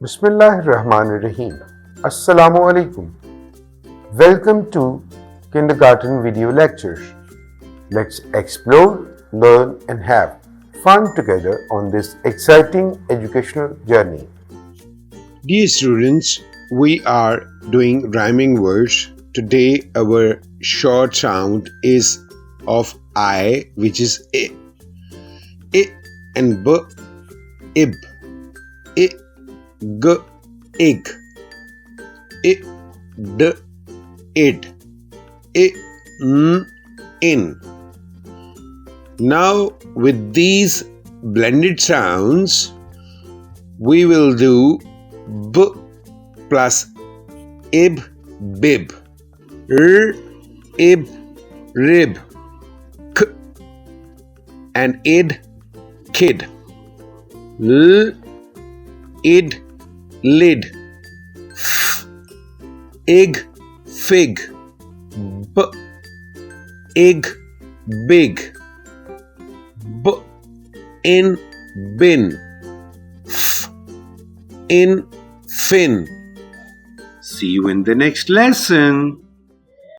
Bismillahirrahmanirrahim. Assalamu alaikum. Welcome to Kindergarten Video Lectures. Let's explore, learn, and have fun together on this exciting educational journey. Dear students, we are doing rhyming words. Today our short sound is of I, which is I. I and B, ib. I, g, ig. I, d, id. I, n, in. Now with these blended sounds, we will do B plus ib, bib. R, ib, rib. K and id, kid. L, id, lid. F, ig, fig. B, ig, big. B, in, bin. F, in, fin. See you in the next lesson.